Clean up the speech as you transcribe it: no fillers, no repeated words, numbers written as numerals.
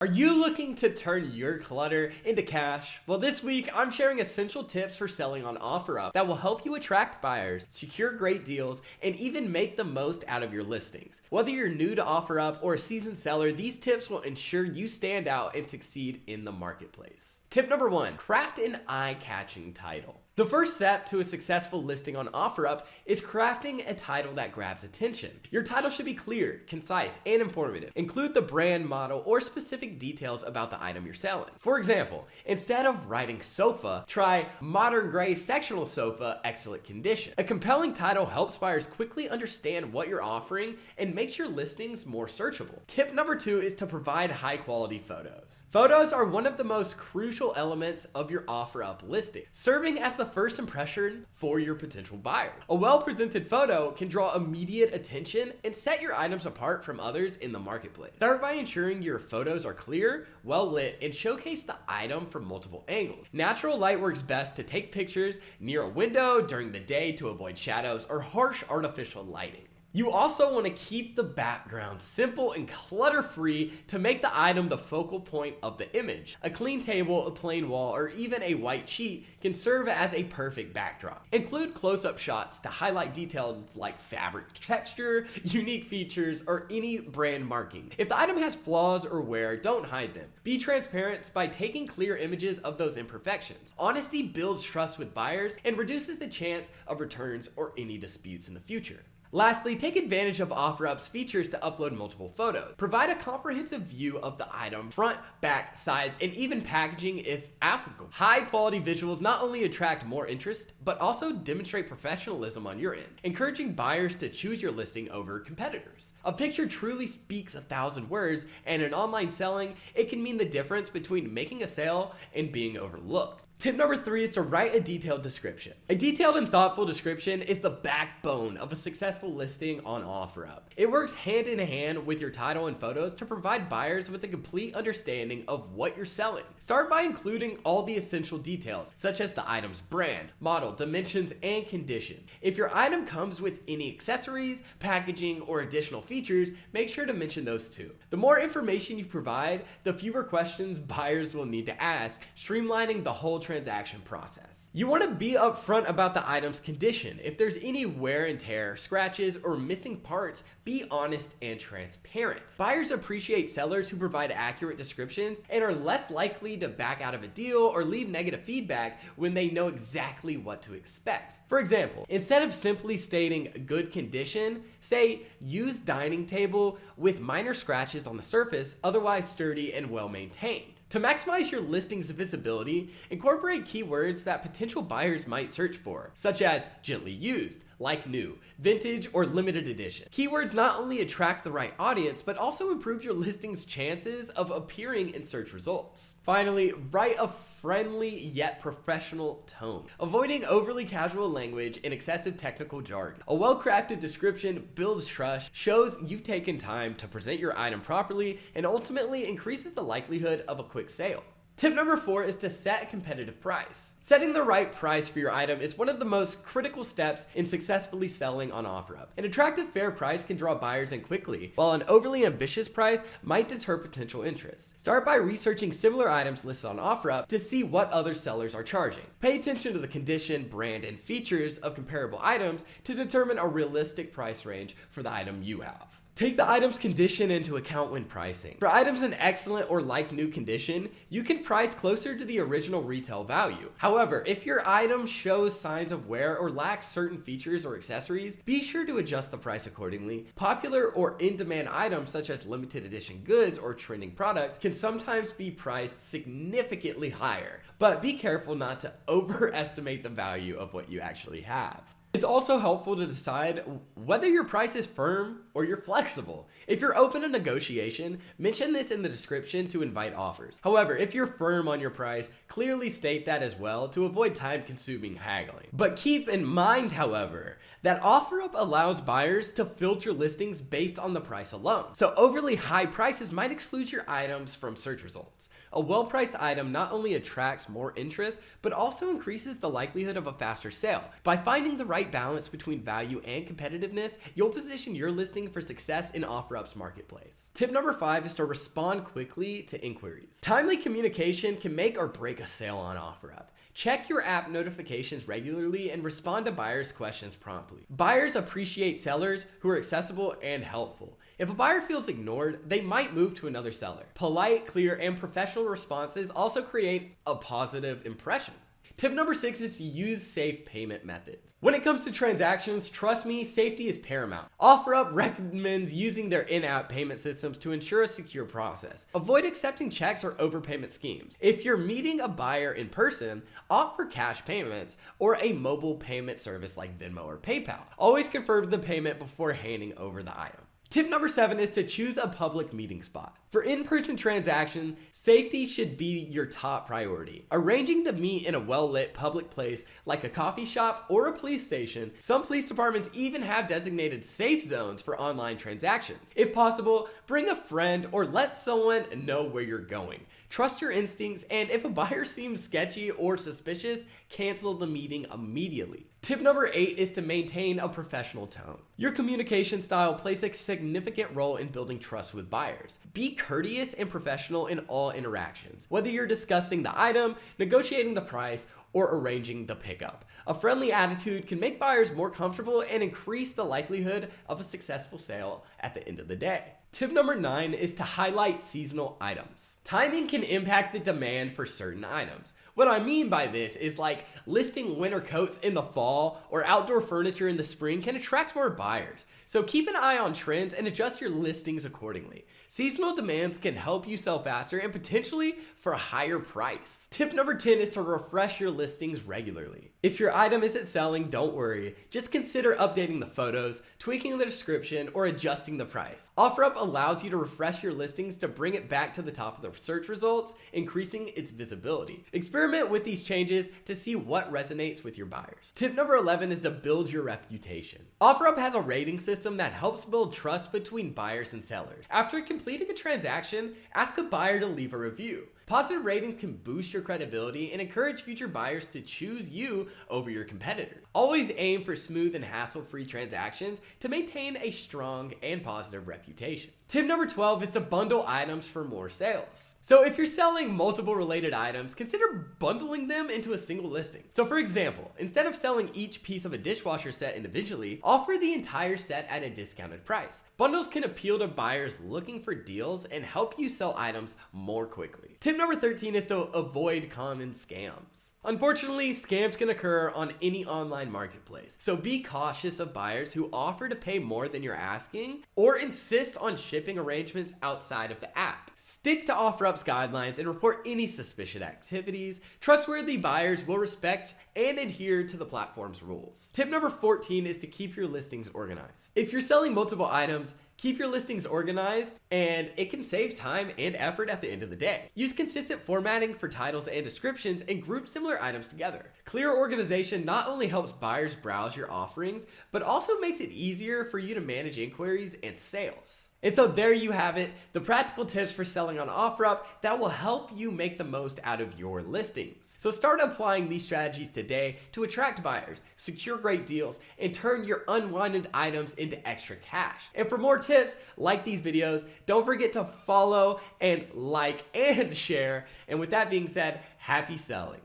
Are you looking to turn your clutter into cash? Well, this week I'm sharing essential tips for selling on OfferUp that will help you attract buyers, secure great deals, and even make the most out of your listings. Whether you're new to OfferUp or a seasoned seller, these tips will ensure you stand out and succeed in the marketplace. Tip number 1, craft an eye-catching title. The first step to a successful listing on OfferUp is crafting a title that grabs attention. Your title should be clear, concise, and informative. Include the brand, model, or specific details about the item you're selling. For example, instead of writing sofa, try modern gray sectional sofa, excellent condition. A compelling title helps buyers quickly understand what you're offering and makes your listings more searchable. Tip number 2 is to provide high quality photos. Photos are one of the most crucial elements of your OfferUp listing, serving as the first impression for your potential buyer. A well-presented photo can draw immediate attention and set your items apart from others in the marketplace. Start by ensuring your photos are clear, well lit, and showcase the item from multiple angles. Natural light works best to take pictures near a window during the day to avoid shadows or harsh artificial lighting. You also want to keep the background simple and clutter-free to make the item the focal point of the image. A clean table, a plain wall, or even a white sheet can serve as a perfect backdrop. Include close-up shots to highlight details like fabric texture, unique features, or any brand marking. If the item has flaws or wear, don't hide them. Be transparent by taking clear images of those imperfections. Honesty builds trust with buyers and reduces the chance of returns or any disputes in the future. Lastly, take advantage of OfferUp's features to upload multiple photos. Provide a comprehensive view of the item, front, back, sides, and even packaging if applicable. High quality visuals not only attract more interest, but also demonstrate professionalism on your end, encouraging buyers to choose your listing over competitors. A picture truly speaks 1,000 words, and in online selling, it can mean the difference between making a sale and being overlooked. Tip number 3 is to write a detailed description. A detailed and thoughtful description is the backbone of a successful listing on OfferUp. It works hand in hand with your title and photos to provide buyers with a complete understanding of what you're selling. Start by including all the essential details, such as the item's brand, model, dimensions, and condition. If your item comes with any accessories, packaging, or additional features, make sure to mention those too. The more information you provide, the fewer questions buyers will need to ask, streamlining the whole transaction process. You want to be upfront about the item's condition. If there's any wear and tear, scratches, or missing parts, be honest and transparent. Buyers appreciate sellers who provide accurate descriptions and are less likely to back out of a deal or leave negative feedback when they know exactly what to expect. For example, instead of simply stating good condition, say used dining table with minor scratches on the surface, otherwise sturdy and well maintained. To maximize your listing's visibility, incorporate keywords that potential buyers might search for, such as gently used, like new, vintage, or limited edition. Keywords not only attract the right audience, but also improve your listing's chances of appearing in search results. Finally, write a friendly yet professional tone, avoiding overly casual language and excessive technical jargon. A well-crafted description builds trust, shows you've taken time to present your item properly, and ultimately increases the likelihood of a quick sale. Tip number 4 is to set a competitive price. Setting the right price for your item is one of the most critical steps in successfully selling on OfferUp. An attractive fair price can draw buyers in quickly, while an overly ambitious price might deter potential interest. Start by researching similar items listed on OfferUp to see what other sellers are charging. Pay attention to the condition, brand, and features of comparable items to determine a realistic price range for the item you have. Take the item's condition into account when pricing. For items in excellent or like new condition, you can price closer to the original retail value. However, if your item shows signs of wear or lacks certain features or accessories, be sure to adjust the price accordingly. Popular or in-demand items such as limited edition goods or trending products can sometimes be priced significantly higher, but be careful not to overestimate the value of what you actually have. It's also helpful to decide whether your price is firm or you're flexible. If you're open to negotiation, mention this in the description to invite offers. However, if you're firm on your price, clearly state that as well to avoid time-consuming haggling. But keep in mind, however, that OfferUp allows buyers to filter listings based on the price alone. So overly high prices might exclude your items from search results. A well-priced item not only attracts more interest, but also increases the likelihood of a faster sale. By finding the right right balance between value and competitiveness, you'll position your listing for success in OfferUp's marketplace. Tip number 5 is to respond quickly to inquiries. Timely communication can make or break a sale on OfferUp. Check your app notifications regularly and respond to buyers' questions promptly. Buyers appreciate sellers who are accessible and helpful. If a buyer feels ignored, they might move to another seller. Polite, clear, and professional responses also create a positive impression. Tip number 6 is to use safe payment methods. When it comes to transactions, trust me, safety is paramount. OfferUp recommends using their in-app payment systems to ensure a secure process. Avoid accepting checks or overpayment schemes. If you're meeting a buyer in person, opt for cash payments or a mobile payment service like Venmo or PayPal. Always confirm the payment before handing over the item. Tip number 7 is to choose a public meeting spot. For in-person transactions, safety should be your top priority. Arranging to meet in a well-lit public place like a coffee shop or a police station, some police departments even have designated safe zones for online transactions. If possible, bring a friend or let someone know where you're going. Trust your instincts, and if a buyer seems sketchy or suspicious, cancel the meeting immediately. Tip number 8 is to maintain a professional tone. Your communication style plays a significant role in building trust with buyers. Be courteous and professional in all interactions, whether you're discussing the item, negotiating the price, or arranging the pickup. A friendly attitude can make buyers more comfortable and increase the likelihood of a successful sale at the end of the day. Tip number 9 is to highlight seasonal items. Timing can impact the demand for certain items. What I mean by this is like listing winter coats in the fall or outdoor furniture in the spring can attract more buyers. So keep an eye on trends and adjust your listings accordingly. Seasonal demands can help you sell faster and potentially for a higher price. Tip number 10 is to refresh your listings regularly. If your item isn't selling, don't worry. Just consider updating the photos, tweaking the description, or adjusting the price. OfferUp allows you to refresh your listings to bring it back to the top of the search results, increasing its visibility. Experiment with these changes to see what resonates with your buyers. Tip number 11 is to build your reputation. OfferUp has a rating system that helps build trust between buyers and sellers. After completing a transaction, ask a buyer to leave a review. Positive ratings can boost your credibility and encourage future buyers to choose you over your competitor. Always aim for smooth and hassle-free transactions to maintain a strong and positive reputation. Tip number 12 is to bundle items for more sales. So if you're selling multiple related items, consider bundling them into a single listing. So for example, instead of selling each piece of a dishwasher set individually, offer the entire set at a discounted price. Bundles can appeal to buyers looking for deals and help you sell items more quickly. Tip number 13 is to avoid common scams. Unfortunately, scams can occur on any online marketplace, so be cautious of buyers who offer to pay more than you're asking or insist on shipping arrangements outside of the app. Stick to OfferUp's guidelines and report any suspicious activities. Trustworthy buyers will respect and adhere to the platform's rules. Tip number 14 is to keep your listings organized. If you're selling multiple items, keep your listings organized, and it can save time and effort at the end of the day. Use consistent formatting for titles and descriptions and group similar items together. Clear organization not only helps buyers browse your offerings, but also makes it easier for you to manage inquiries and sales. And so there you have it, the practical tips for selling on OfferUp that will help you make the most out of your listings. So start applying these strategies today to attract buyers, secure great deals, and turn your unwanted items into extra cash. And for more tips like these videos, don't forget to follow and like and share. And with that being said, happy selling.